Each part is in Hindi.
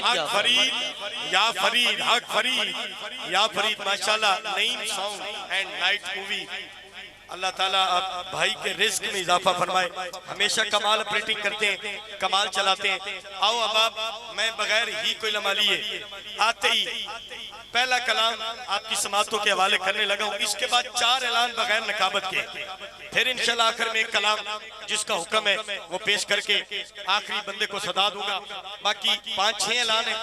हक फरीद हक फरीद या फरीद माशाल्लाह Naeem song and night movie. Allah ताला आप भाई के रिस्क में इजाफा फरमाए। हमेशा कमाल ऑपरेटिंग करते हैं, कमाल चलाते हैं। आओ अब आप, मैं बगैर ही कोई लम्हा लिए आते ही पहला कलाम आपकी समातों के हवाले करने लगा हूँ। इसके बाद 4 ऐलान बगैर नकाबत के, फिर इंशाल्लाह आखिर में एक कलाम जिसका हुक्म है वो पेश करके आखिरी बंदे को सदा दूंगा। बाकी 5-6 ऐलान है,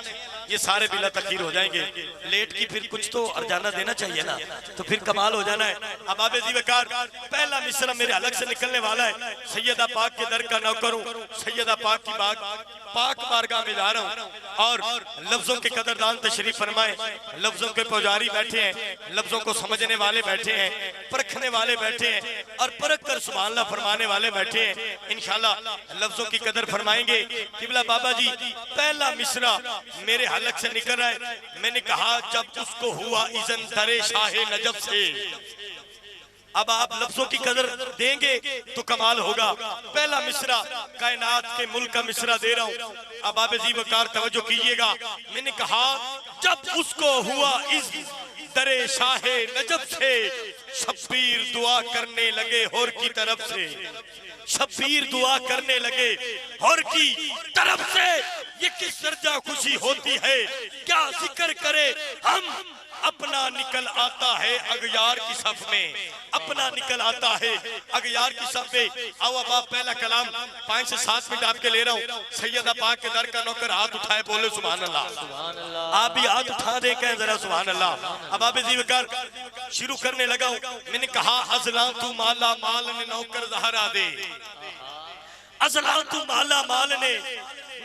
ये सारे बिला तकीर हो जाएंगे। लेट की फिर कुछ तो अर्जाना देना चाहिए ना, तो फिर कमाल हो जाना है। अब आबे जी वकार पहला मिसरा मेरे अलग से निकलने वाला है। सैयदा पाक के दर का नौकर हूँ, सैयदा पाक की पाक बारगाह में जा रहा हूँ और लफ्जों के कदरदान तशरीफ फरमाए। लफ्जों के पुजारी बैठे हैं, लफ्जों को समझने वाले बैठे हैं, परखने वाले बैठे हैं और परख कर सुभान अल्लाह फरमाने वाले बैठे हैं। इंशाल्लाह लफ्जों की कदर फरमाएंगे। किबला बाबा जी पहला मिसरा मेरे हलक से निकल रहा है। मैंने कहा जब उसको हुआ इज़न तरे शाहे नजब से। अब आप लफ्जों की कदर देंगे तो कमाल होगा। पहला मिसरा कायनात के मुल्क का मिसरा दे रहा हूँ। अब आप जी वकार तवज्जो कीजिएगा। मैंने कहा जब उसको हुआ इस दरे शाहे नजब से, शब्बीर दुआ करने लगे होर की तरफ से। शब्बीर दुआ करने लगे होर की तरफ से। ये किस दर्जा खुशी होती है, क्या जिक्र करे हम। अपना निकल आता है अगयार की सफ में, अपना निकल आता है अगयार की सफ में। आओ अब आप पहला कलाम 5 से 7 मिनट आपके ले रहा हूँ। सैयदा पाक के दर का नौकर हाथ उठाए बोले सुभान अल्लाह। आप भी हाथ उठा दे कहें जरा सुभान अल्लाह। अब आप जीवकर शुरू करने लगा हूँ। मैंने कहा अजला तू माला माल ने नौकर ज़हरा दे, अजला तू माला माल ने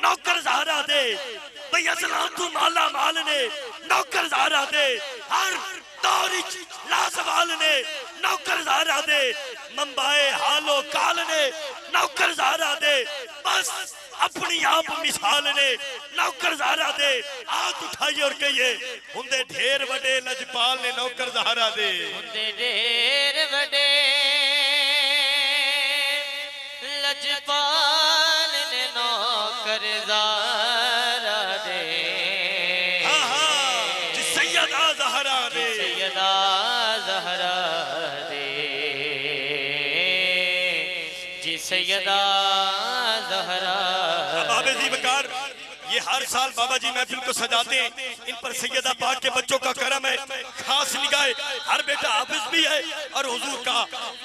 नौकर ज़हरा दे। भाई अजला तू माला माल ने नौकर ज़हरा दे। हर दौर लाजवाल ने नौकर ज़हरा दे। मंबाए हालो काल ने नौकर ज़हरा दे। बस अपनी आप मिसाल ने नौकर ज़हरा दे। हाथ उठाइए और कहिए हुंदे ढेर वडे लजपाल ने नौकर ज़हरा दे। हुंदे ढेर वडे लजपाल ने नौकर ज़हरा दे। हाँ हाँ जी सैयदा ज़हरा दे, सैयदा ज़हरा दे, जी सैयदा ज़हरा। बाबा जी बकार ये हर साल बाबा जी महफिल को सजाते हैं। इन पर सैयदा पाक के बच्चों का करम है, खास निगाह। हर बेटा हाफिज भी है और हुजूर का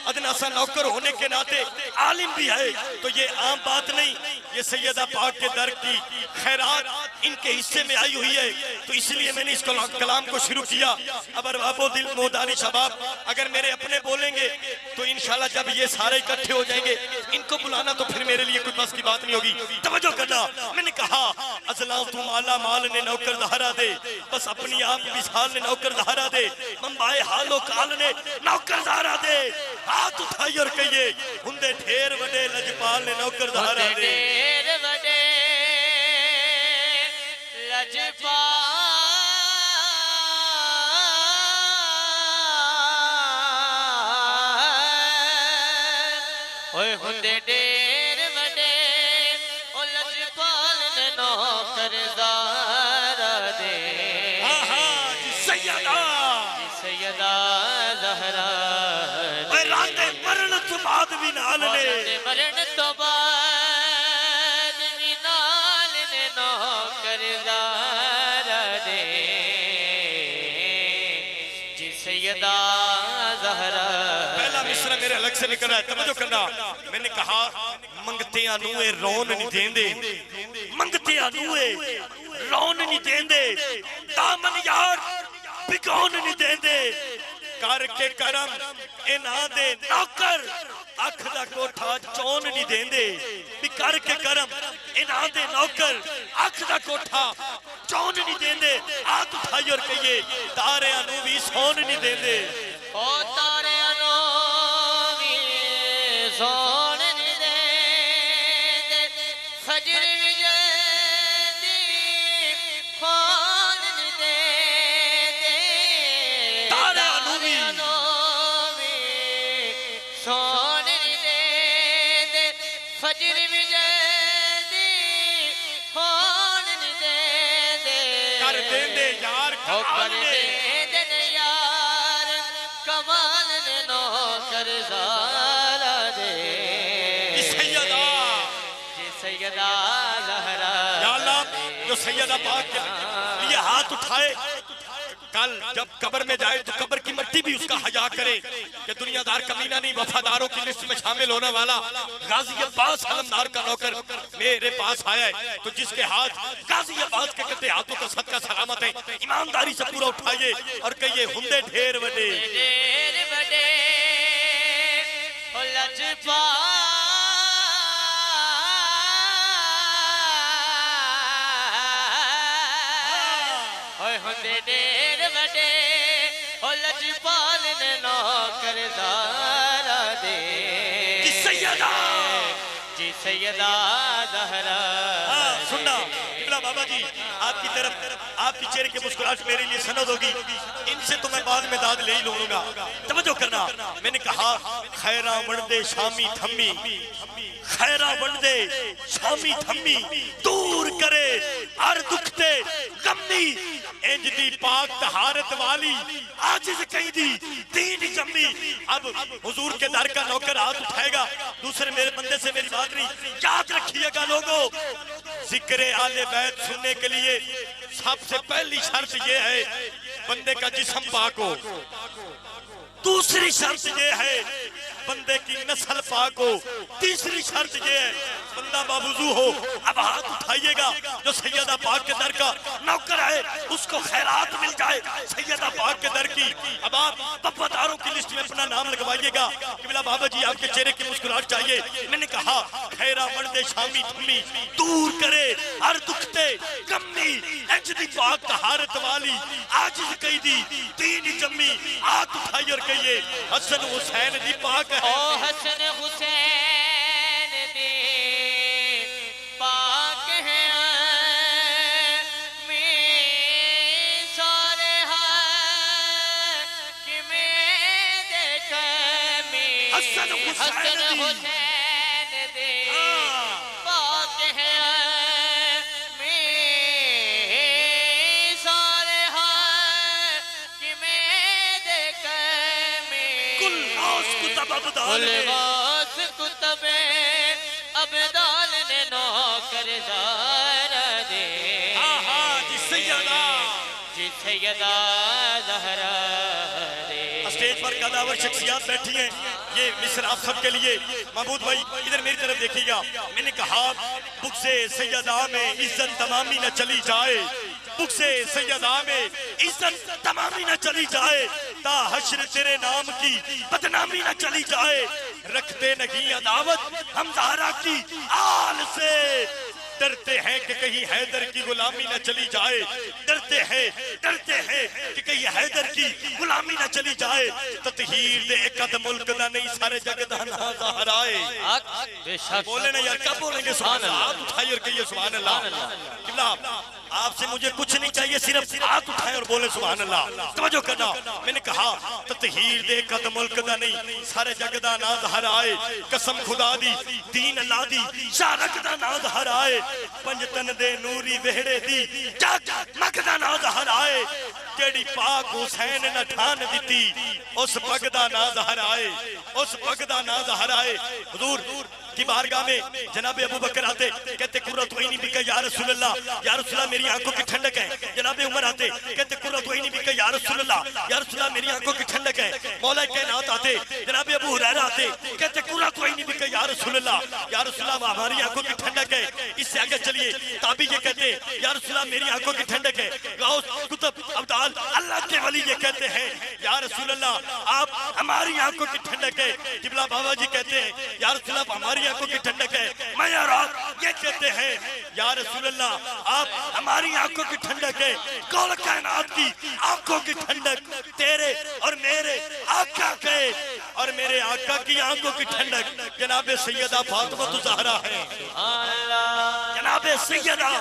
अदना सा नौकर होने के नाते आलिम भी है। तो ये आम बात नहीं, ये सैयदा पाक के दर की खैरात इनके हिस्से में आई हुई है। तो इसलिए मैंने इस कलाम को शुरू किया। अब अरबाबो दिल मोदानी शबाब अगर मेरे अपने बोलेंगे तो इंशाल्लाह जब ये सारे इकट्ठे हो जाएंगे इनको बुलाना तो फिर मेरे लिए कोई बस की बात नहीं होगी। तवज्जो करना। मैंने कहा अजला तू माला माल ने नौकर ज़हरा दे। बस अपनी आप मिसाल ने नौकर ज़हरा दे। मंबाए हालो काल ने नौकर ज़हरा दे। हाथ उठाइए और कहिए हुंदे ढेर वडे लजपाल ने नौकर ज़हरा दे। ढेर वडे लजपाल ओए हुंदे ढेर वडे ओ लजपाल ने नौकर ज़हरा दे। सैयदा सैयदा ज़हरा दे राते मरण तो बाद भी नाल ने, मरण तो बाद भी नाल ने नौकर ज़हरा दे। जी सैयदा ज़हरा। पहला मिसरा मेरे अलग से निकल रहा है, तवज्जो करना। मैंने कहा मंगतियां नू ए रोन नहीं देंदे, मंगतियां नू ए रोन नहीं देंदे। दामन यार बिकौन नहीं देंदे। करके करम इन्हां दे नौकर अख दा कोठा चौन नहीं देंदे। भी करके करम इन्हां दे नौकर अख दा कोठा चौन नहीं देंदे। हाथ उठाइए और कहिए तारियां नू भी सौन नहीं देंदे। ओ तारियां नू भी सौन नहीं देंदे। फजर भी जल्दी खोल नहीं देंदे। तारियां नू भी सौन नहीं देंदे। फजर भी जल्दी खोल नहीं देंदे। कर देंदे यार ओ कर देंदे यार कमाल ने नौकर ज़ारा दे सैयदा सैयदा ज़हरा या अल्लाह जो सैयदा पाक के लिए हाथ उठाए कल जब कब्र में जाए तो कब्र की मिट्टी भी उसका हया करे कि दुनियादार कमीना नहीं वफादारों की लिस्ट में शामिल होने वाला गाजी अब्बास अलमदार का नौकर मेरे पास आया है तो जिसके हाथ गाजी अब्बास के कहते हाथों का सदका सलामत है ईमानदारी से पूरा उठाइए और कहिए हुंदे ढेर बड़े लजपा हुंदे ढेर बड़े ओ लजपाल ने नौकर ज़ारा दे सैयदा जी सैयदा ज़हरा सुनना इब्ला बाबा जी आपकी तरफ आपकी चेहरे की मुस्कुराहट मेरे लिए सनद होगी इनसे तो मैं बाद में दाद ले ही लूंगा तवज्जो करना मैंने कहा खैरा वंदे शामी थम्मी खैरा वंदे शामी थम्मी दूर करे हर दुखते गम्मी इंज दी पाक तहारत वाली आजिज़ कहदी दीन जम्मी अब हुजूर के दर का नौकर हाथ उठाएगा दूसरे मेरे बंदे से मेरी बात नहीं याद रखिएगा लोगों जिक्र आले बैत सुनने के लिए सबसे पहली शर्त ये है बंदे का जिस्म पाक हो दूसरी शर्त ये है बंदे की नस्ल पाक हो तीसरी शर्त ये है बंदा बावुजू हो अब हाथ उठाइएगा जो सैयदा पाक के दर का नौकर है उसको खैरात मिल जाए सैयदा पाक के दर की अब आप वफादारों की लिस्ट में अपना नाम लगवाइएगा किबला बाबा जी आपके चेहरे की मुस्कुराहट चाहिए मैंने कहा खैरा मर्दे शामी थम्मी दूर करे हर दुखते गम्मी इंजदी पाक तहारत वाली आजिज़ कैदी दीन जम्मी हाथ उठाइए और कहिए हसन हुसैन दी पाक है ओ हसन हुसैन दी पाक है मैं सारे कि मैं देख मैं हसन हुसैन दी पाक है मैं सारे कि मैं देख कुतबे अबदाल ने नौकर ज़ारा दे जी सैयदा ज़हरा दे स्टेज पर कदावर शख्सियत बैठी हैं ये मिस्र आप सबके लिए महमूद भाई इधर मेरी तरफ देखिएगा मैंने कहा बुक से सैयदा में इज्जत तमामी न चली जाए बुक से सैयदा में इज्जत तमामी न चली जाए ता हश्र तेरे नाम की बदनामी न चली जाए रखते नहीं अदावत हम ज़हरा की आल से डरते हैं कि कहीं हैदर की गुलामी न चली जाए डरते हैं कि कहीं हैदर की गुलामी न चली जाए ततहीर दे कद मुल्क दा नहीं सारे जग दा ना ज़हराए बोले ना यार क्या बोलेंगे सुभान अल्लाह हाथ उठाइए और कहिए सुभान अल्लाह किबला आपसे मुझे कुछ नहीं चाहिए सिर्फ हाथ उठाए और बोले सुभान अल्लाह तवज्जो करना मैंने कहा ततहीर दे कद मुल्क दा नहीं सारे जग दा ना ज़हराए कसम खुदा दी दीन अल्लाह दी शारक दा ना ज़हराए पंजतन दे नूरी वेहड़े दी जग मगदा ना ज़हराए जेड़ी पाक हुसैन न ठान दिती उस पग दा ना ज़हराए उस पग दा ना ज़हराए हुजूर की बारगाह में जनाब अबू बकर आते कहते कुर्रत वहीनी बिका या रसूल अल्लाह मेरी आंखों की ठंडक है जनाब उमर आते कहते कुर्रत वहीनी बिका या रसूल अल्लाह मेरी आंखों की ठंडक है मौला कायनात आते जनाब अबू हुरैरा आते कहते कुर्रत वहीनी बिका या रसूल अल्लाह हमारी आंखों की ठंडक है इससे आगे चलिए ताबी ये कहते या रसूल अल्लाह मेरी आंखों की ठंडक है गौस कुतुब अब्दाल अल्लाह के वली ये कहते हैं या रसूल अल्लाह आप हमारी आंखों की ठंडक है किबला बाबा जी कहते हैं या रसूल अल्लाह हमारी आंखों की ठंडक है मैं और आप ये कहते हैं या रसूल अल्लाह आप हमारी आंखों की ठंडक है कौल कायनात की आंखों की ठंडक तेरे और मेरे आका के और मेरे आका की आंखों की ठंडक जनाब सैयदा फातिमा ज़हरा है जनाब सैयदा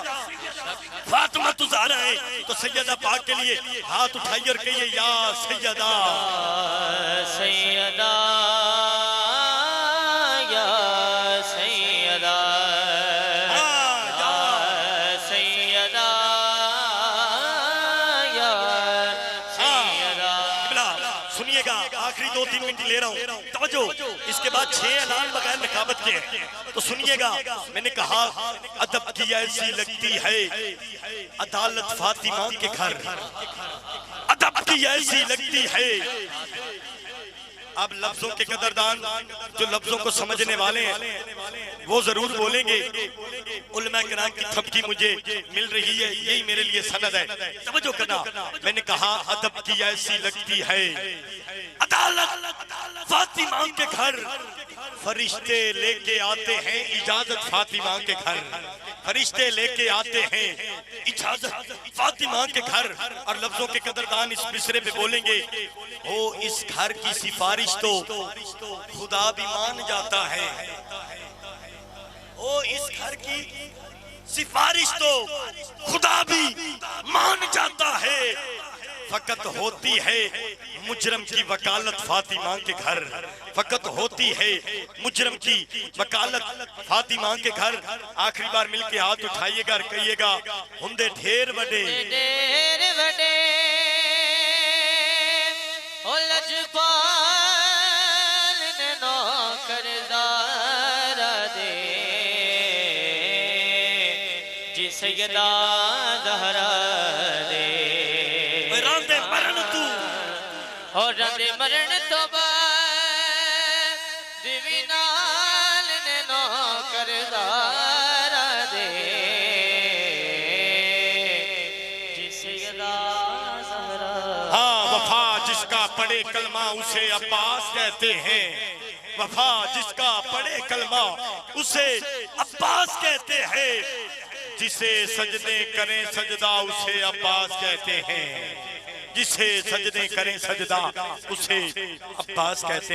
फातिमा ज़हरा है तो सैयदा पाक के लिए हाथ उठाइए और कहिए या सैयदा सैयदा आखिरी 2-3 मिनट ले रहा हूँ, तवज्जो। इसके बाद 6 ऐलान बगैर निकाबत के हैं, तो सुनिएगा। मैंने कहा अदब की ऐसी लगती है अदालत फातिमा के घर, अदब की ऐसी लगती है। अब लफ्जों के कदरदान जो लफ्जों को समझने वाले हैं वो जरूर बोलेंगे। उलमा किराम की थपकी मुझे मिल रही है, यही मेरे लिए सनद है, तवज्जो करना। मैंने कहा अदब की ऐसी लगती है अदालत फातिमा के घर, फरिश्ते लेके आते हैं इजाजत फातिमा के घर, फरिश्ते लेके आते हैं इजाजत फातिमा के घर। और लफ्जों के कदरदान इस मिसरे पे बोलेंगे, ओ इस घर की सिफारिश तो खुदा भी मान जाता है, ओ इस घर की सिफारिश तो खुदा भी मान जाता है। फकत होती है मुजरम की वकालत फातिमा के घर, फकत होती है मुजरम की वकालत फातिमा के घर। आखिरी बार मिलके हाथ उठाइएगा और कहिएगा हुंदे ढेर बड़े ढेर बड़े ओ लजपाल ने नौकरदार दे जी सैयदा ज़हरा दे रांदे मरण तू और रांदे मरण तो दिवी नाल ने नौकरदार दे जी सैयदा ज़हरा। हाँ, वफा जिसका पढ़े कलमा उसे अब्बास कहते हैं, वफा जिसका पढ़े कलमा उसे अब्बास कहते हैं, जिसे सजदे करें सजदा उसे अब्बास कहते हैं, जिसे सजदे करें सजदा उसे अब्बास कहते हैं।